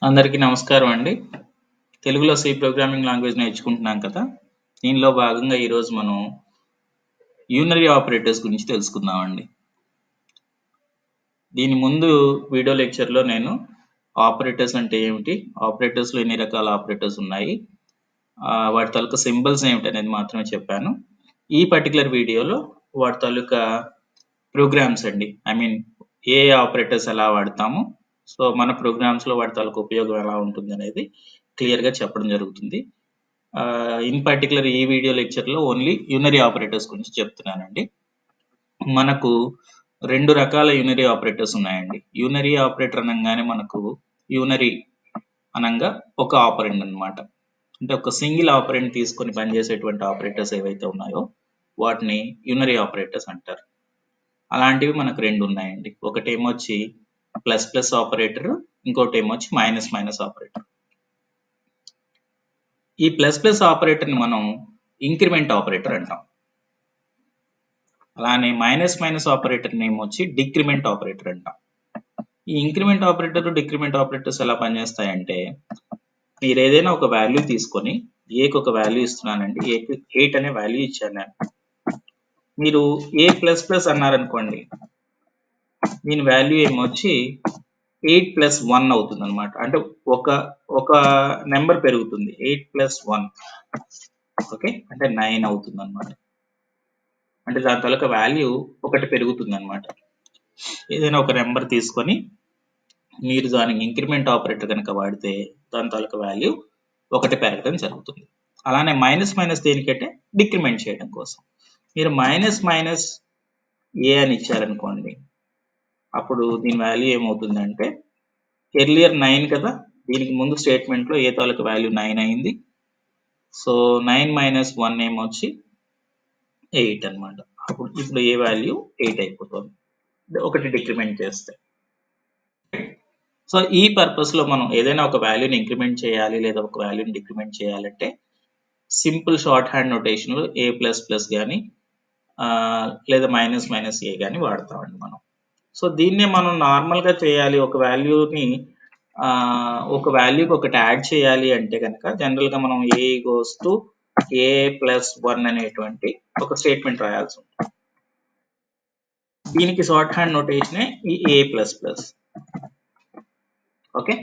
అందరికీ నమస్కారం అండి. తెలుగులో సి ప్రోగ్రామింగ్ లాంగ్వేజ్ నేర్చుకుంటున్నాం కదా! దీనిలో భాగంగా ఈరోజు మనం యూనరీ ఆపరేటర్స్ గురించి తెలుసుకుందామండి. దీని ముందు వీడియో లెక్చర్‌లో నేను ఆపరేటర్స్ అంటే ఏమిటి? ఆపరేటర్స్‌లో ఎన్ని రకాల ఆపరేటర్స్ ఉన్నాయి? వాటి తాలూకా సింబల్స్ ఏమిటనేది మాత్రమే చెప్పాను. ఈ పర్టిక్యులర్ వీడియోలో వాటి తాలూకా ప్రోగ్రామ్స్ అండి. ఏ ఆపరేటర్స్ ఎలా వాడతాము? సో, మన ప్రోగ్రామ్స్‌లో వాటి తాలూకా ఉపయోగం ఎలా ఉంటుందనేది క్లియర్‌గా చెప్పడం జరుగుతుంది. ఇన్ పర్టిక్యులర్ ఈ వీడియో లెక్చర్‌లో ఓన్లీ యూనరీ ఆపరేటర్స్ గురించి చెప్తున్నానండి. మనకు 2 రకాల యూనరీ ఆపరేటర్స్ ఉన్నాయండి. యూనరీ ఆపరేటర్ అనంగానే మనకు యూనరీ అనంగా ఒక ఆపరెండ్ అన్నమాట. అంటే ఒక సింగిల్ ఆపరెండ్ తీసుకొని పనిచేసేటువంటి ఆపరేటర్స్ ఏవైతే ఉన్నాయో వాటిని యూనరీ ఆపరేటర్స్ అంటారు. అలాంటివి మనకు 2 ఉన్నాయండి. ఒకటేమొచ్చి ప్లస్ ప్లస్ ఆపరేటర్, ఇంకోటేమొచ్చి మైనస్ మైనస్ ఆపరేటర్. ఈ ప్లస్ ప్లస్ ఆపరేటర్‌ని మనం ఇంక్రిమెంట్ ఆపరేటర్ అంటాం. అలానే మైనస్ మైనస్ ఆపరేటర్ నేమ్ వచ్చి డిక్రిమెంట్ ఆపరేటర్ అంటాం. ఈ ఇంక్రిమెంట్ ఆపరేటర్, డిక్రిమెంట్ ఆపరేటర్స్ ఎలా పనిచేస్తాయంటే మీరు ఏదైనా ఒక వాల్యూ తీసుకొని ఏకి ఒక వాల్యూ ఇస్తున్నానండి. ఏకి 8 అనే వాల్యూ ఇచ్చాను నేను. మీరు ఏ ప్లస్ ప్లస్ అన్నారనుకోండి, దీని వాల్యూ ఏమొచ్చి 8 ప్లస్ 1 అవుతుంది అనమాట. అంటే ఒక ఒక నెంబర్ పెరుగుతుంది. 8 ప్లస్ 1 ఓకే, అంటే 9 అవుతుంది అనమాట. అంటే దాని తాలూకా వాల్యూ ఒకటి పెరుగుతుంది అనమాట. ఏదైనా ఒక నెంబర్ తీసుకొని మీరు దానికి ఇంక్రిమెంట్ ఆపరేటర్ కనుక వాడితే దాని తాలూకా వాల్యూ ఒకటి పెరగడం జరుగుతుంది. అలానే మైనస్ మైనస్ దేనికంటే డిక్రిమెంట్ చేయడం కోసం. మీరు మైనస్ మైనస్ ఏ అని ఇచ్చారనుకోండి, అప్పుడు దీని వాల్యూ ఏమవుతుందంటే ఎర్లియర్ 9 కదా, దీనికి ముందు స్టేట్మెంట్లో ఏ తాలూకా వాల్యూ 9 అయింది. సో 9 మైనస్ 1 ఏమొచ్చి 8 అనమాట. ఇప్పుడు ఏ వాల్యూ 8 అయిపోతుంది ఒకటి డిక్రిమెంట్ చేస్తే. సో ఈ పర్పస్లో మనం ఏదైనా ఒక వాల్యూని ఇంక్రిమెంట్ చేయాలి లేదా ఒక వాల్యూని డిక్రిమెంట్ చేయాలంటే సింపుల్ షార్ట్ హ్యాండ్ నోటేషన్లో ఏ ప్లస్ ప్లస్ కానీ లేదా మైనస్ మైనస్ ఏ కానీ వాడతామండి మనం. సో దీన్నే మనం నార్మల్గా చేయాలి, ఒక వాల్యూకి ఒకటి యాడ్ చేయాలి అంటే కనుక జనరల్గా మనం ఏ గోస్ టు ఏ ప్లస్ 1 అనేటువంటి ఒక స్టేట్మెంట్ రాయాల్సి ఉంటుంది. దీనికి షార్ట్ హ్యాండ్ నోటేషనే ఈ ఏ ప్లస్ ప్లస్. ఓకే,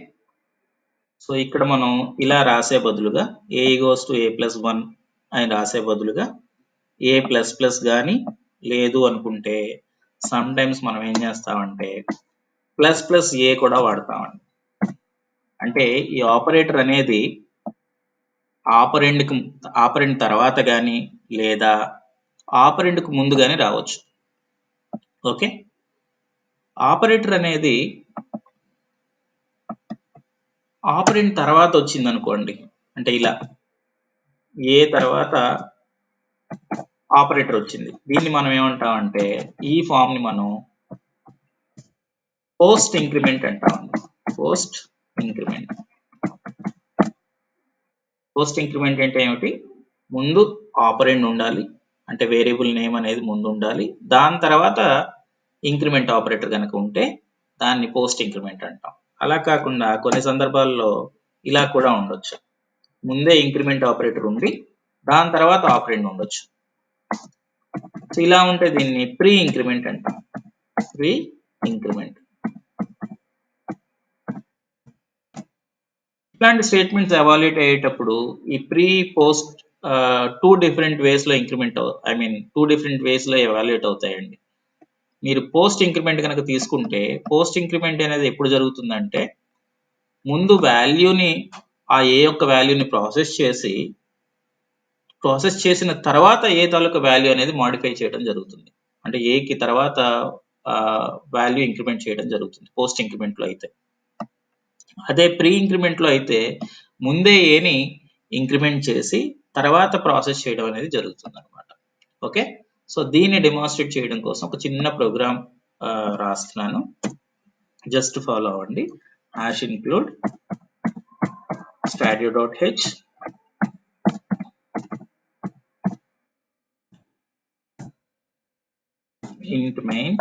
సో ఇక్కడ మనం ఇలా రాసే బదులుగా ఏ గోస్ టు ఏ ప్లస్ 1 అని రాసే బదులుగా ఏ ప్లస్ ప్లస్ కానీ లేదు అనుకుంటే సమ్ టైమ్స్ మనం ఏం చేస్తామంటే ప్లస్ ప్లస్ ఏ కూడా వాడతామండి. అంటే ఈ ఆపరేటర్ అనేది ఆపరెండ్ తర్వాత కానీ లేదా ఆపరెండ్కు ముందు కానీ రావచ్చు. ఓకే, ఆపరేటర్ అనేది ఆపరెండ్ తర్వాత వచ్చింది అనుకోండి, అంటే ఇలా ఏ తర్వాత ఆపరేటర్ వచ్చింది, దీన్ని మనం ఏమంటామంటే ఈ ఫామ్ ని మనం పోస్ట్ ఇంక్రిమెంట్ అంటామండి. Post increment. పోస్ట్ ఇంక్రిమెంట్ అంటే ఏమిటి? ముందు ఆపరెండ్ ఉండాలి, అంటే వేరియబుల్ నేమ్ అనేది ముందు ఉండాలి. దాని తర్వాత ఇంక్రిమెంట్ ఆపరేటర్ కనుక ఉంటే దాన్ని పోస్ట్ ఇంక్రిమెంట్ అంటాం. అలా కాకుండా కొన్ని సందర్భాల్లో ఇలా కూడా ఉండొచ్చు. ముందే ఇంక్రిమెంట్ ఆపరేటర్ ఉండి దాని తర్వాత ఆపరెండ్ ఉండొచ్చు. సో ఇలా ఉంటే దీన్ని ప్రీ ఇంక్రిమెంట్ అంటాం. Pre increment. ఇట్లాంటి స్టేట్మెంట్స్ ఎవాల్యుయేట్ అయ్యేటప్పుడు ఈ ప్రీ పోస్ట్ టూ డిఫరెంట్ వేస్లో టూ డిఫరెంట్ వేస్లో ఎవాల్యుయేట్ అవుతాయండి. మీరు పోస్ట్ ఇంక్రిమెంట్ కనుక తీసుకుంటే పోస్ట్ ఇంక్రిమెంట్ అనేది ఎప్పుడు జరుగుతుందంటే ముందు వాల్యూని ఏ యొక్క వాల్యూని ప్రాసెస్ చేసిన తర్వాత ఏ తాలూకా వాల్యూ అనేది మాడిఫై చేయడం జరుగుతుంది. అంటే ఏకి తర్వాత వాల్యూ ఇంక్రిమెంట్ చేయడం జరుగుతుంది పోస్ట్ ఇంక్రిమెంట్లో అయితే. అదే ప్రీ ఇంక్రిమెంట్లో అయితే ముందే ఏని ఇంక్రిమెంట్ చేసి తర్వాత ప్రాసెస్ చేయడం అనేది జరుగుతుంది అనమాట. ఓకే, సో దీన్ని డెమాన్స్ట్రేట్ చేయడం కోసం ఒక చిన్న ప్రోగ్రామ్ రాస్తున్నాను, జస్ట్ ఫాలో అవ్వండి. #include stadio.h int main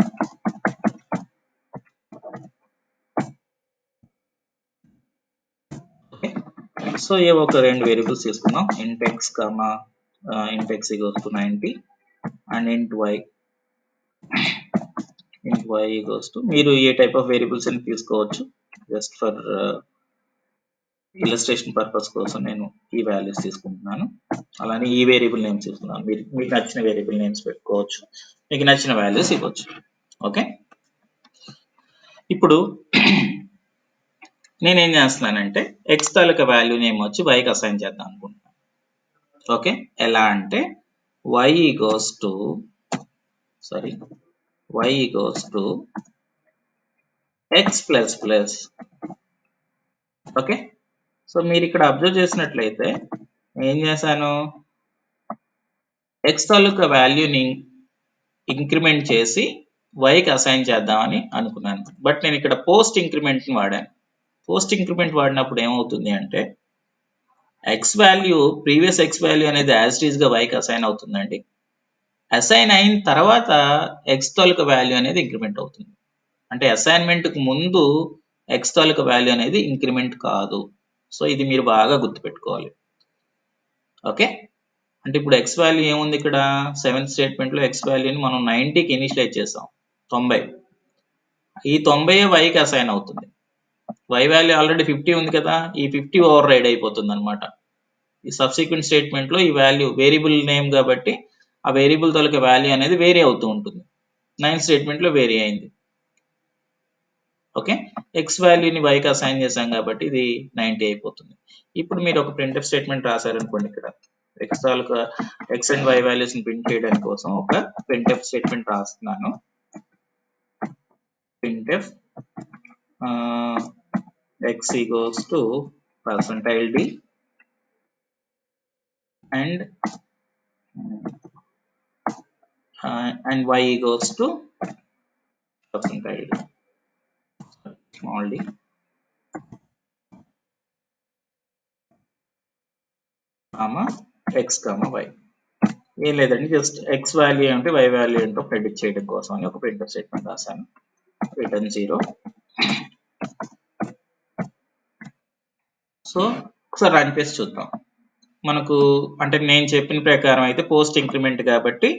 so ఏ ఒక రెండు వేరియబుల్స్ తీసుకుందాం. int x comma int x equals to 90 and int y equals to, మీరు ఏ టైప్ ఆఫ్ వేరియబుల్స్ అని తీసుకోవచ్చు. జస్ట్ ఫర్ ఇలస్ట్రేషన్ పర్పస్ కోసం నేను ఈ వాల్యూస్ తీసుకుంటున్నాను. అలానే ఈ వేరియబుల్ నేమ్స్ తీసుకున్నాను. మీకు నచ్చిన వేరియబుల్ నేమ్స్ పెట్టుకోవచ్చు, మీకు నచ్చిన వాల్యూస్ ఇవ్వచ్చు. ఓకే, ఇప్పుడు నేనేం చేస్తున్నానంటే x తాలూకా వాల్యూ నేమ్ వచ్చి yకి అసైన్ చేద్దాం అనుకుంటున్నాను. ఓకే, ఎలా అంటే y equals to x plus plus. Okay, so మీరు ఇక్కడ అబ్జర్వ్ చేసినట్లయితే ఏం చేశాను, x తాలూకా వాల్యూని ఇంక్రిమెంట్ చేసి yకి అసైన్ చేద్దామని అనుకున్నాను. బట్ నేను ఇక్కడ పోస్ట్ ఇంక్రిమెంట్ని వాడాను. పోస్ట్ ఇంక్రిమెంట్ వాడినప్పుడు ఏమవుతుంది అంటే ప్రీవియస్ x వాల్యూ అనేది యాజ్ ఇట్ ఈస్ గా yకి అసైన్ అవుతుందండి. అసైన్ అయిన తర్వాత x తాలూకా వాల్యూ అనేది ఇంక్రిమెంట్ అవుతుంది. అంటే అసైన్మెంట్ కు ముందు x తాలూకా వాల్యూ అనేది ఇంక్రిమెంట్ కాదు. సో ఇది మీరు బాగా గుర్తుపెట్టుకోవాలి. ఓకే, అంటే ఇప్పుడు x వాల్యూ ఏముంది ఇక్కడ, 7th స్టేట్మెంట్ లో x వాల్యూని మనం 90కి ఇనిషియలైజ్ చేసాం, 90. ఈ 90 yకి అసైన్ అవుతుంది. y వాల్యూ ఆల్రెడీ 50 ఉంది కదా, ఈ 50 ఓవర్ రైడ్ అయిపోతుంది అనమాట. ఈ సబ్సిక్వెంట్ స్టేట్మెంట్ లో ఈ వాల్యూ వేరియబుల్ నేమ్ కాబట్టి ఆ వేరియబుల్ తాలూకా వాల్యూ అనేది వేరీ అవుతూ ఉంటుంది. 9th స్టేట్మెంట్ లో వేరీ అయింది. ఓకే, x వాల్యూని yకి అసైన్ చేశాం కాబట్టి ఇది 90 అయిపోతుంది. ఇప్పుడు మీరు ఒక ప్రింట్ఎఫ్ స్టేట్మెంట్ రాశారనుకోండి, ఇక్కడ x అండ్ y వాల్యూస్ ని ప్రింట్ చేయడానికి కోసం ఒక ప్రింట్ఎఫ్ స్టేట్మెంట్ రాస్తున్నాను. Printf x equals to %d and y equals to %d small d comma x comma y. ఏం లేదండి, జస్ట్ x వాల్యూ ఏంటో y వాల్యూ ఏంటో ప్రెడిక్ట్ చేయడం కోసం అని ఒక ప్రింట్ఎఫ్ స్టేట్మెంట్ రాశాను. రిటర్న్ 0. సో ఒకసారి రన్ చేసి చూద్దాం. మనకు అంటే నేను చెప్పిన ప్రకారం అయితే పోస్ట్ ఇంక్రిమెంట్ కాబట్టి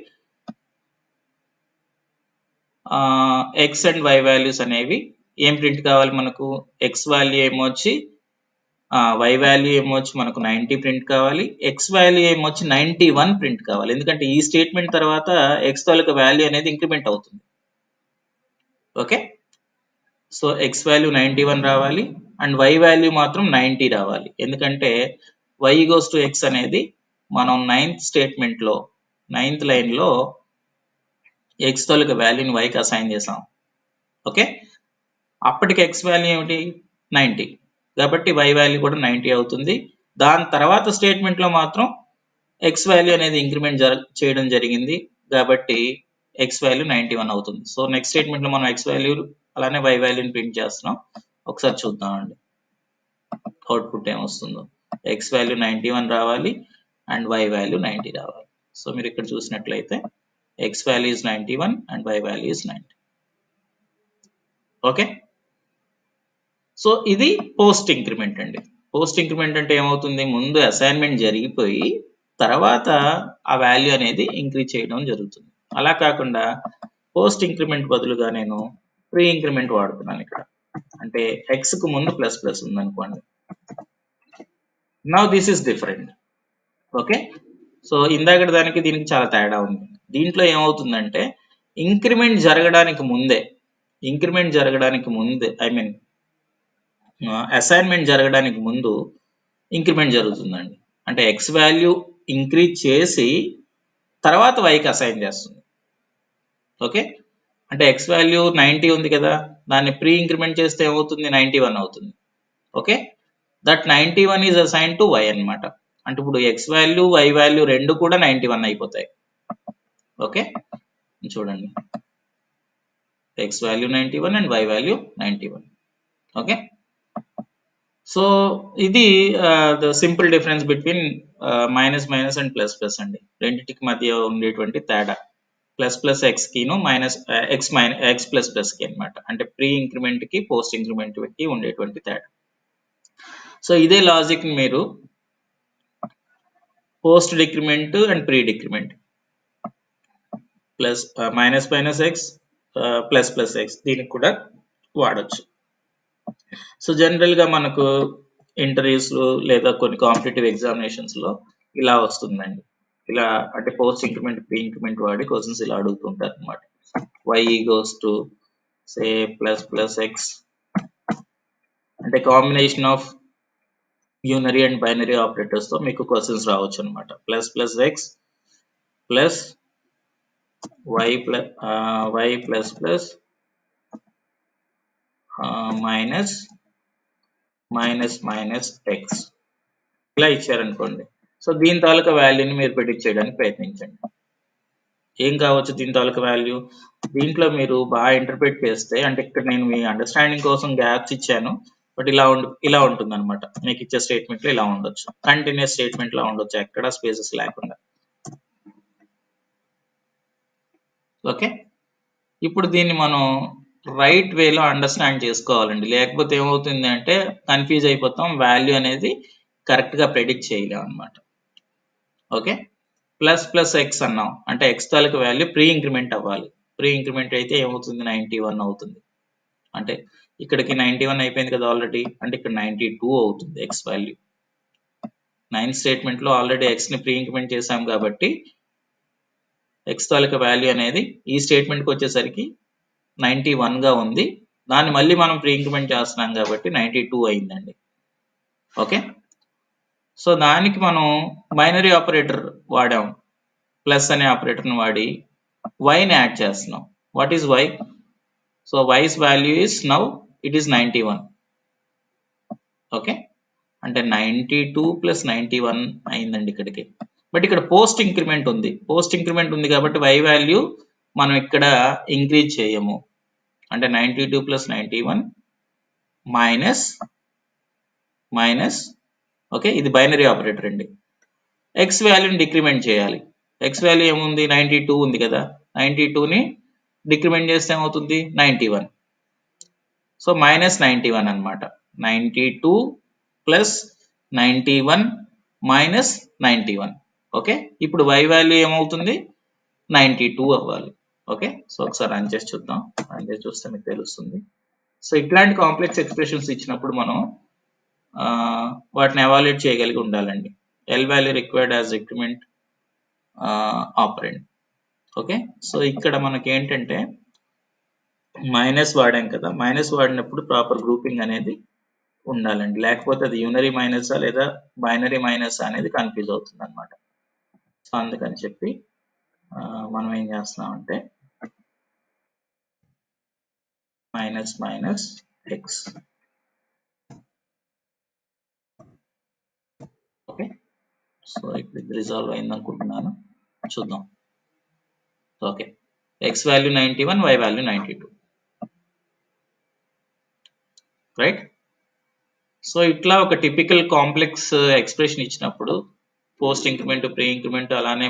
x అండ్ y వాల్యూస్ అనేవి ఏం ప్రింట్ కావాలి మనకు, x వాల్యూ ఏమొచ్చి y వాల్యూ ఏమొచ్చి మనకు 90 ప్రింట్ కావాలి, x వాల్యూ ఏమొచ్చి 91 ప్రింట్ కావాలి. ఎందుకంటే ఈ స్టేట్మెంట్ తర్వాత x తాలూకా వాల్యూ అనేది ఇంక్రిమెంట్ అవుతుంది. ఓకే, సో x వాల్యూ 91 రావాలి అండ్ y వాల్యూ మాత్రం 90 రావాలి. ఎందుకంటే y goes to x అనేది మనం 9th స్టేట్మెంట్ లో 9th లైన్ లో x తాలూకా వాల్యూని yకి అసైన్ చేసాం. ఓకే, అప్పటికి x వాల్యూ ఏమిటి, 90, కాబట్టి y వాల్యూ కూడా 90 అవుతుంది. దాని తర్వాత స్టేట్మెంట్ లో మాత్రం x వాల్యూ అనేది ఇంక్రిమెంట్ చేయడం జరిగింది కాబట్టి x వాల్యూ 91 అవుతుంది. సో నెక్స్ట్ స్టేట్మెంట్ లో మనం x వాల్యూ అలానే y వాల్యూని ప్రింట్ చేస్తున్నాం. ఒకసారి చూద్దామండి అవుట్పుట్ ఏమొస్తుందో. x వాల్యూ 91 రావాలి అండ్ y వాల్యూ 90 రావాలి. సో మీరు ఇక్కడ చూసినట్లయితే x value is 91 and y value is 90. Okay, so ఇది పోస్ట్ ఇంక్రిమెంట్ అండి. పోస్ట్ ఇంక్రిమెంట్ అంటే ఏమవుతుంది, ముందు అసైన్మెంట్ జరిగిపోయి తర్వాత ఆ వాల్యూ అనేది ఇంక్రీజ్ చేయడం జరుగుతుంది. అలా కాకుండా పోస్ట్ ఇంక్రిమెంట్ బదులుగా నేను ప్రీ ఇంక్రిమెంట్ వాడుతున్నాను ఇక్కడ. అంటే x కు ముందు ప్లస్ ప్లస్ ఉందనుకోండి. Now this is different. Okay, so ఇందాక దానికి దీనికి చాలా తేడా ఉంది. దీంట్లో ఏమవుతుందంటే ఇంక్రిమెంట్ జరగడానికి ముందే ఐ మీన్ అసైన్మెంట్ జరగడానికి ముందు ఇంక్రిమెంట్ జరుగుతుందండి. అంటే x వాల్యూ ఇంక్రీజ్ చేసి తర్వాత yకి అసైన్ చేస్తుంది. ఓకే, అంటే x వాల్యూ 90 ఉంది కదా, దాన్ని ప్రీ ఇంక్రిమెంట్ చేస్తే ఏమవుతుంది, 91 అవుతుంది. Okay, that 91 is assign to y అన్నమాట. అంటే ఇప్పుడు x వాల్యూ y వాల్యూ రెండు కూడా 91 అయిపోతాయి. ఓకే, చూడండి, x value 91 and y value 91. Okay, so ఇది the simple difference between minus minus and plus plus అండి. రెండింటికి మధ్య ఉండేటువంటి తేడా ప్లస్ ప్లస్ ఎక్స్ కిను మైనస్ ఎక్స్ ప్లస్ ప్లస్ కి అనమాట. అంటే ప్రీ ఇంక్రిమెంట్ కి పోస్ట్ ఇంక్రిమెంట్ కి ఉండేటువంటి తేడా. సో ఇదే లాజిక్ మీరు post decrement and pre decrement plus minus minus X plus plus X దీనికి కూడా వాడచ్చు. సో జనరల్గా మనకు ఇంటర్వ్యూస్ లేదా కొన్ని కాంపిటేటివ్ ఎగ్జామినేషన్స్ లో ఇలా వస్తుందండి. ఇలా అంటే పోస్ట్ ఇంక్రిమెంట్ ప్రీ ఇంక్రిమెంట్ వాడి క్వశ్చన్స్ ఇలా అడుగుతుంటారు అనమాట. y goes to say plus plus X అంటే combination of unary and binary operators తో మీకు క్వశ్చన్స్ రావచ్చు అనమాట. Plus plus X plus y plus plus minus minus minus X ఇలా ఇచ్చారనుకోండి. సో దీని తాలూకా వాల్యూని మీరు ప్రిడిక్ట్ చేయడానికి ప్రయత్నించండి. ఏం కావచ్చు దీని తాలూకా వాల్యూ? దీంట్లో మీరు బాగా ఇంటర్ప్రిట్ చేస్తే, అంటే ఇక్కడ నేను మీ అండర్స్టాండింగ్ కోసం గ్యాప్స్ ఇచ్చాను, బట్ ఇలా ఉంటుంది అనమాట. మీకు ఇచ్చే స్టేట్మెంట్ లో ఇలా ఉండొచ్చు, కంటిన్యూస్ స్టేట్మెంట్ లా ఉండొచ్చు, ఎక్కడ స్పేసెస్ లేకుండా. ఓకే, ఇప్పుడు దీన్ని మనం రైట్ వేలో అండర్స్టాండ్ చేసుకోవాలండి. లేకపోతే ఏమవుతుంది అంటే కన్ఫ్యూజ్ అయిపోతాం, వాల్యూ అనేది కరెక్ట్ గా ప్రెడిక్ట్ చేయలేం అనమాట. ఓకే, ప్లస్ ప్లస్ ఎక్స్ అన్నాం అంటే ఎక్స్ తాలూకు వాల్యూ ప్రీ ఇంక్రిమెంట్ అవ్వాలి. ప్రీ ఇంక్రిమెంట్ అయితే ఏమవుతుంది? 91 అవుతుంది. అంటే ఇక్కడికి 91 అయిపోయింది కదా ఆల్రెడీ, అంటే ఇక్కడ 92 అవుతుంది ఎక్స్ వాల్యూ. 9th స్టేట్మెంట్ లో ఆల్రెడీ ఎక్స్ ని ప్రీ ఇంక్రిమెంట్ చేసాం కాబట్టి ఎక్స్ తాలూకా వాల్యూ అనేది ఈ స్టేట్మెంట్ కి వచ్చేసరికి 91 గా ఉంది. దాన్ని మళ్ళీ మనం ప్రీ ఇంక్రిమెంట్ చేస్తున్నాం కాబట్టి 92 అయిందండి. ఓకే, సో దానికి మనం బైనరీ ఆపరేటర్ వాడాం, ప్లస్ అనే ఆపరేటర్ని వాడి వైని యాడ్ చేస్తున్నాం. What is y? So y's value is now it is 91. Okay, అంటే 92 ప్లస్ 91 అయిందండి ఇక్కడికి. బట్ ఇక్కడ పోస్ట్ ఇంక్రిమెంట్ ఉంది. పోస్ట్ ఇంక్రిమెంట్ ఉంది కాబట్టి y వాల్యూ మనం ఇక్కడ ఇంక్రీజ్ చేయము. అంటే 92 ప్లస్ 91 మైనస్ మైనస్, ఓకే, ఇది బైనరీ ఆపరేటర్ అండి. ఎక్స్ వాల్యూని డిక్రిమెంట్ చేయాలి. ఎక్స్ వాల్యూ ఏముంది? 92 ఉంది కదా, 92ని డిక్రిమెంట్ చేస్తే ఏమవుతుంది? 91. సో మైనస్ 91 అనమాట. 92 ప్లస్ 91 మైనస్ 91. ఓకే, ఇప్పుడు y వాల్యూ ఏమవుతుంది? 92 అవ్వాలి. ఓకే, సో ఒకసారి రన్ చేసి చూద్దాం. రన్ చేసి చూస్తే మీకు తెలుస్తుంది. సో ఇట్లాంటి కాంప్లెక్స్ ఎక్స్ప్రెషన్స్ ఇచ్చినప్పుడు మనం వాటిని ఎవాల్యుయేట్ చేయగలిగి ఉండాలండి. L value required as decrement operant. Okay, so ఇక్కడ మనకి ఏంటంటే మైనస్ వాడాం కదా, మైనస్ వాడినప్పుడు ప్రాపర్ గ్రూపింగ్ అనేది ఉండాలండి. లేకపోతే అది యూనరీ మైనసా లేదా బైనరీ మైనసా అనేది కన్ఫ్యూజ్ అవుతుంది అనమాట. సో అందుకని చెప్పి మనం ఏం చేస్తున్నామంటే minus minus X. Okay, so ఇప్పుడు ఇది రిజాల్వ్ అయింది అనుకుంటున్నాను, చూద్దాం. Okay, X value 91, y value 92, right. So ఇట్లా ఒక టిపికల్ కాంప్లెక్స్ ఎక్స్ప్రెషన్ ఇచ్చినప్పుడు పోస్ట్ ఇంక్రిమెంట్ ప్రీ ఇంక్రిమెంట్ అలానే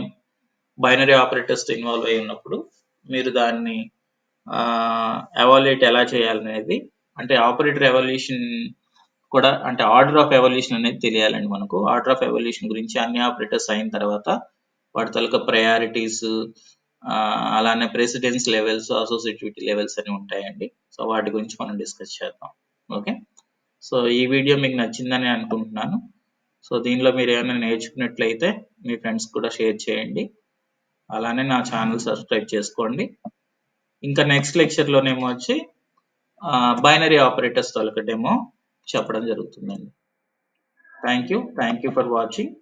బైనరీ ఆపరేటర్స్ ఇన్వాల్వ్ అయి ఉన్నప్పుడు మీరు దాన్ని ఎవాల్యుయేట్ ఎలా చేయాలనేది, అంటే ఆపరేటర్ ఎవల్యూషన్ కూడా, అంటే ఆర్డర్ ఆఫ్ ఎవల్యూషన్ అనేది తెలియాలండి మనకు. ఆర్డర్ ఆఫ్ ఎవల్యూషన్ గురించి అన్ని ఆపరేటర్స్ అయిన తర్వాత వాటి తాలూకా ప్రయారిటీస్, అలానే ప్రెసిడెన్స్ లెవెల్స్, అసోసియేటివిటీ లెవెల్స్ అని ఉంటాయండి. సో వాటి గురించి మనం డిస్కస్ చేద్దాం. ఓకే, సో ఈ వీడియో మీకు నచ్చిందని అనుకుంటున్నాను. సో దీనిలో మీరు ఏమైనా నేర్చుకున్నట్లయితే మీ ఫ్రెండ్స్ కూడా షేర్ చేయండి. అలానే నా ఛానల్ సబ్స్క్రైబ్ చేసుకోండి. ఇంకా నెక్స్ట్ లెక్చర్లోనేమో వచ్చి బైనరీ ఆపరేటర్స్ తాలూకా డెమో చెప్పడం జరుగుతుందండి. Thank you for watching.